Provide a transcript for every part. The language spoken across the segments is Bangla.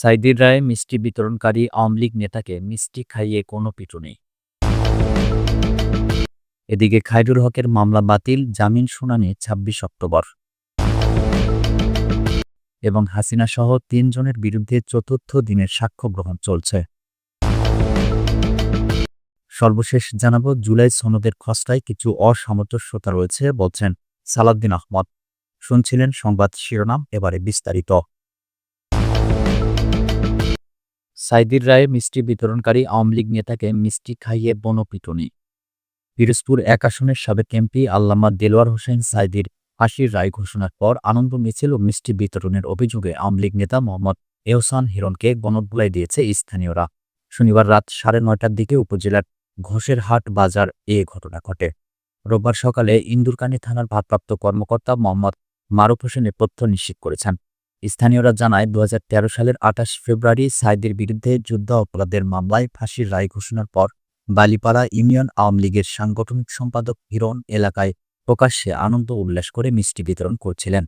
সাঈদীর রায়ে মিষ্টি বিতরণকারী আওয়ামী লীগ নেতাকে মিষ্টি খাইয়ে কোনো পিটুনি। এদিকে খায়রুল হকের মামলা বাতিল, জামিন শুনানি ২৬ অক্টোবর। এবং হাসিনা সহ ৩ জনের বিরুদ্ধে চতুর্থ দিনের সাক্ষ্য গ্রহণ চলছে। সর্বশেষ জানাবো, জুলাই সনদের খসড়ায় কিছু অসামঞ্জস্যতা রয়েছে বলছেন সালাউদ্দিন আহমদ। শুনছিলেন সংবাদ শিরোনাম, এবারে বিস্তারিত। সাঈদীর রায়ে মিষ্টি বিতরণকারী আওয়ামী লীগ নেতাকে মিষ্টি খাইয়ে গণপিটুনি। পিরোজপুর ১ আসনের সাবেক এমপি আল্লামা দেলোয়ার হোসেন সাঈদীর ফাঁসির রায় ঘোষণার পর আনন্দ মিছিল ও মিষ্টি বিতরণের অভিযোগে আওয়ামী লীগ নেতা মোহাম্মদ এহসান হিরণকে গণধোলাই দিয়েছে স্থানীয়রা। শনিবার রাত ৯:৩০টার দিকে উপজেলার ঘোষেরহাট বাজার এ ঘটনা ঘটে। রোববার সকালে ইন্দুরকানী থানার ভারপ্রাপ্ত কর্মকর্তা মোহাম্মদ মারুফ হোসেন এ তথ্য নিশ্চিত করেছেন। স্থানীয়রা জানায়, ২০১৩ সালের ২৮ ফেব্রুয়ারি সাঈদীর বিরুদ্ধে যুদ্ধ অপরাধের মামলায় ফাঁসির রায় ঘোষণার পর বালিপাড়া ইউনিয়ন আওয়ামী লীগের সাংগঠনিক সম্পাদক হিরণ এলাকায় প্রকাশ্যে আনন্দ উল্লাস করে মিষ্টি বিতরণ করছিলেন।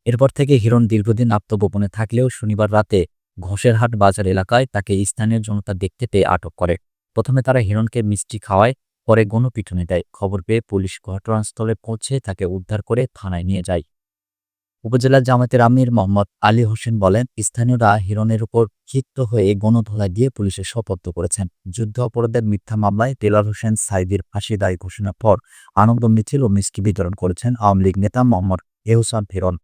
এরপর থেকে হিরণ দীর্ঘদিন আত্মগোপনে থাকলেও শনিবার রাতে ঘোষেরহাট বাজার এলাকায় তাকে স্থানীয় জনতা দেখতে পেয়ে আটক করে। প্রথমে তারা হিরণকে মিষ্টি খাওয়ায়, পরে গণপিটুনি দেয়। খবর পেয়ে পুলিশ ঘটনাস্থলে পৌঁছে তাকে উদ্ধার করে থানায় নিয়ে যায়। উপজেলা জামায়াতের আমির মোহাম্মদ আলী হোসেন বলেন, স্থানীয়রা হিরণের উপর ক্ষিপ্ত হয়ে গণধোলাই দিয়ে পুলিশে সোপর্দ করেছেন। যুদ্ধ অপরাধের মিথ্যা মামলায় দেলোয়ার হোসেন সাঈদীর ফাঁসির রায় ঘোষণার পর আনন্দ মিছিল ও মিষ্টি বিতরণ করেছেন আওয়ামী লীগ নেতা মোহাম্মদ এহসান হিরণ।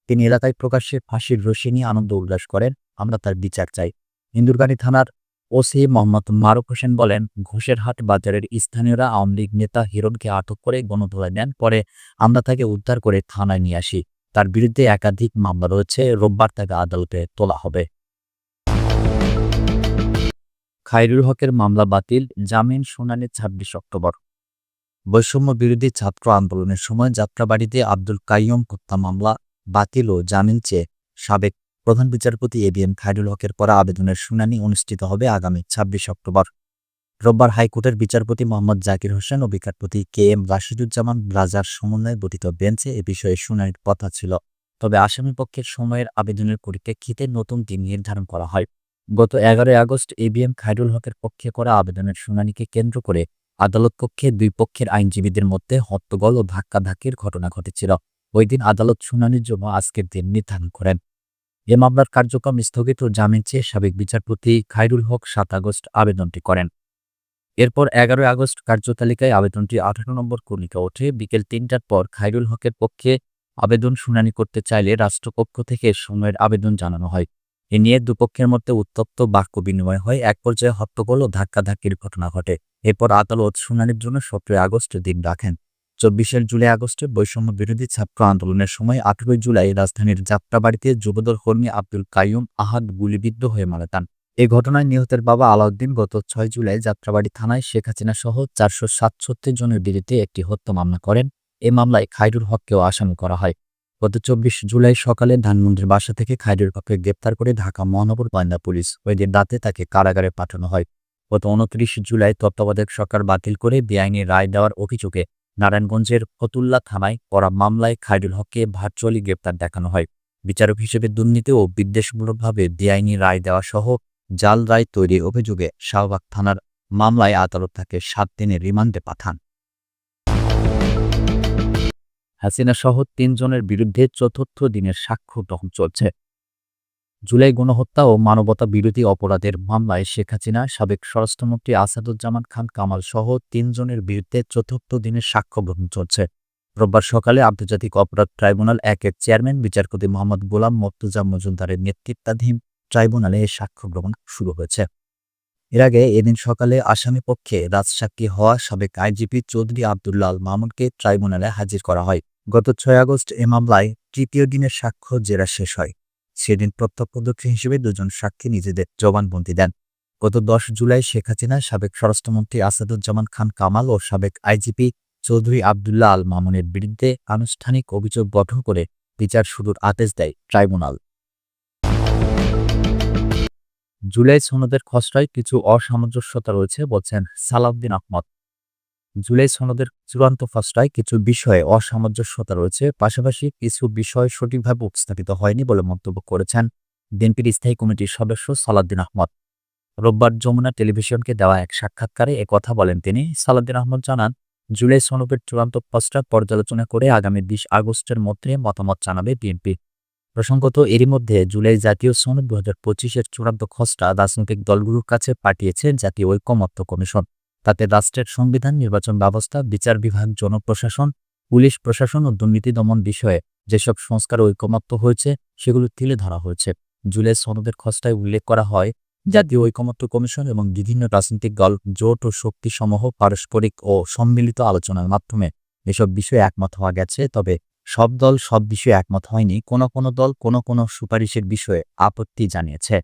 তিনি এলাকায় প্রকাশ্যে ফাঁসির রশি নিয়ে আনন্দ উল্লাস করেন। আমরা তার বিচার চাই। ইন্দুরকানী থানার ওসি মোহাম্মদ মারুফ হোসেন বলেন, ঘোষেরহাট বাজারের স্থানীয়রা আওয়ামী লীগ নেতা হিরণকে আটক করে গণধোলাই দেন। পরে আমরা তাকে উদ্ধার করে থানায় নিয়ে আসি। তার বিরুদ্ধে একাধিক মামলা রয়েছে। রোববার তাকে আদালতে তোলা হবে। খায়রুল হকের মামলা বাতিল, জামিন শুনানি ২৬ অক্টোবর। বৈষম্য বিরোধী ছাত্র আন্দোলনের সময় যাত্রাবাড়িতে আব্দুল কাইয়ুম হত্যা মামলা বাতিল ও জামিন চেয়ে সাবেক প্রধান বিচারপতি এবিএম খায়রুল হকের করা আবেদনের শুনানি অনুষ্ঠিত হবে আগামী ২৬ অক্টোবর। রোববার হাইকোর্টের বিচারপতি মোহাম্মদ জাকির হোসেন ও বিচারপতি কে এম রাশিদুজ্জামান রাজার সমন্বয়ে গঠিত বেঞ্চে এ বিষয়ে শুনানির কথা ছিল। তবে আসামিপক্ষের সময়ের আবেদনের পরিপ্রেক্ষিতে নতুন দিন নির্ধারণ করা হয়। গত ১১ আগস্ট এবিএম খায়রুল হকের পক্ষে করা আবেদনের শুনানিকে কেন্দ্র করে আদালত কক্ষে দুই পক্ষের আইনজীবীদের মধ্যে হট্টগোল ও ধাক্কাধাক্কির ঘটনা ঘটেছিল। ওই দিন আদালত শুনানির জন্য আজকের দিন নির্ধারণ করেন। এ মামলার কার্যক্রম স্থগিত ও জামিন চেয়ে সাবেক বিচারপতি খায়রুল হক ৭ আগস্ট আবেদনটি করেন। এরপর ১১ আগস্ট কার্যতালিকায় আবেদনটি ১৮ নম্বর কর্ণিকা ওঠে। বিকেল ৩টার পর খায়রুল হকের পক্ষে আবেদন শুনানি করতে চাইলে রাষ্ট্রপক্ষ থেকে সময়ের আবেদন জানানো হয়। এ নিয়ে দুপক্ষের মধ্যে উত্তপ্ত বাক্য বিনিময় হয়। এক পর্যায়ে হট্টগোল ও ধাক্কাধাক্কির ঘটনা ঘটে। এরপর আদালত শুনানির জন্য ১৭ আগস্ট দিন রাখেন। ২৪ জুলাই আগস্টে বৈষম্য বিরোধী ছাত্র আন্দোলনের সময় ১৮ জুলাই রাজধানীর যাত্রাবাড়িতে যুবদল কর্মী আব্দুল কাইয়ুম আহাদ গুলিবিদ্ধ হয়ে মারা যান। এ ঘটনায় নিহতের বাবা আলাউদ্দিন গত ৬ জুলাই যাত্রাবাড়ি থানায় শেখ হাসিনা সহ ৪৬৭ জনের বিরুদ্ধে একটি হত্যা মামলা করেন। এ মামলায় খায়রুল হককেও আসামি করা হয়। গত ২৪ জুলাই সকালে ধানমন্ডির বাসা থেকে খায়রুল হককে গ্রেপ্তার করে ঢাকা মহানগর গোয়েন্দা পুলিশ। ওই দিন রাতে তাকে কারাগারে পাঠানো হয়। গত ২৯ জুলাই তত্ত্বাবধায়ক সরকার বাতিল করে বেআইনি রায় দেওয়ার অভিযোগে নারায়ণগঞ্জের ফতুল্লা থানায় করা মামলায় খায়রুল হককে ভার্চুয়ালি গ্রেপ্তার দেখানো হয়। বিচারক হিসেবে দুর্নীতি ও বিদ্বেষমূলকভাবে বেআইনি রায় দেওয়া সহ জাল রায় তৈরির অভিযোগে শাহবাগ থানার মামলায় আদালত তাকে ৭ দিনের রিমান্ডে পাঠান। হাসিনা সহ ৩ জনের বিরুদ্ধে চতুর্থ দিনের সাক্ষ্য গ্রহণ চলছে। জুলাই গণহত্যা ও মানবতা বিরোধী অপরাধের মামলায় শেখ হাসিনা, সাবেক স্বরাষ্ট্রমন্ত্রী আসাদুজ্জামান খান কামাল সহ ৩ জনের বিরুদ্ধে চতুর্থ দিনের সাক্ষ্য গ্রহণ চলছে। রোববার সকালে আন্তর্জাতিক অপরাধ ট্রাইব্যুনাল ১-এর চেয়ারম্যান বিচারপতি মোহাম্মদ গোলাম মর্তুজা মজুমদারের নেতৃত্বাধীন ট্রাইব্যুনালে এ সাক্ষ্য গ্রহণ শুরু হয়েছে। এর আগে এদিন সকালে আসামিপক্ষে রাজসাক্ষী হওয়া সাবেক আইজিপি চৌধুরী আবদুল্লাহ আল মামুনকে ট্রাইব্যুনালে হাজির করা হয়। গত ৬ আগস্ট এ মামলায় তৃতীয় দিনের সাক্ষ্য জেরা শেষ হয়। সেদিন প্রত্যক্ষদর্শী হিসেবে দুজন সাক্ষী নিজেদের জবানবন্দি দেন। গত ১০ জুলাই শেখ হাসিনা, সাবেক স্বরাষ্ট্রমন্ত্রী আসাদুজ্জামান খান কামাল ও সাবেক আইজিপি চৌধুরী আবদুল্লাহ আল মামুনের বিরুদ্ধে আনুষ্ঠানিক অভিযোগ গঠন করে বিচার শুরুর আদেশ দেয় ট্রাইব্যুনাল। জুলাই সনদের খসড়ায় কিছু অসামঞ্জস্যতা রয়েছে বলছেন সালাউদ্দিন আহমদ। জুলাই সনদের চূড়ান্ত খসড়ায় কিছু বিষয়ে অসামঞ্জস্যতা রয়েছে, পাশাপাশি কিছু বিষয় সঠিকভাবে উপস্থাপিত হয়নি বলে মন্তব্য করেছেন বিএনপির স্থায়ী কমিটির সদস্য সালাউদ্দিন আহমদ। রোববার যমুনা টেলিভিশনকে দেওয়া এক সাক্ষাৎকারে একথা বলেন তিনি। সালাউদ্দিন আহমদ জানান, জুলাই সনদের চূড়ান্ত খসড়া পর্যালোচনা করে আগামী ২০ আগস্টের মধ্যে মতামত জানাবে বিএনপি। প্রসঙ্গত, এরই মধ্যে জুলাই জাতীয় সনদ ২০২৫-এর চূড়ান্ত খসড়া রাজনৈতিক দলগুলোর কাছে পাঠিয়েছে জাতীয় ঐকমত্য কমিশন। তাতে রাষ্ট্রের সংবিধান, নির্বাচন ব্যবস্থা, বিচার বিভাগ, জনপ্রশাসন, পুলিশ প্রশাসন ও দুর্নীতি দমন বিষয়ে যেসব সংস্কার ঐকমত্য হয়েছে সেগুলো তুলে ধরা হয়েছে। জুলাই সনদের খসড়ায় উল্লেখ করা হয়, জাতীয় ঐকমত্য কমিশন এবং বিভিন্ন রাজনৈতিক দল, জোট ও শক্তিসমূহ পারস্পরিক ও সম্মিলিত আলোচনার মাধ্যমে এসব বিষয়ে একমত হওয়া গেছে। তবে সব দল সব বিষয়ে একমত হয়নি। কোনো দল কোনো সুপারিশের বিষয়ে আপত্তি জানিয়েছে।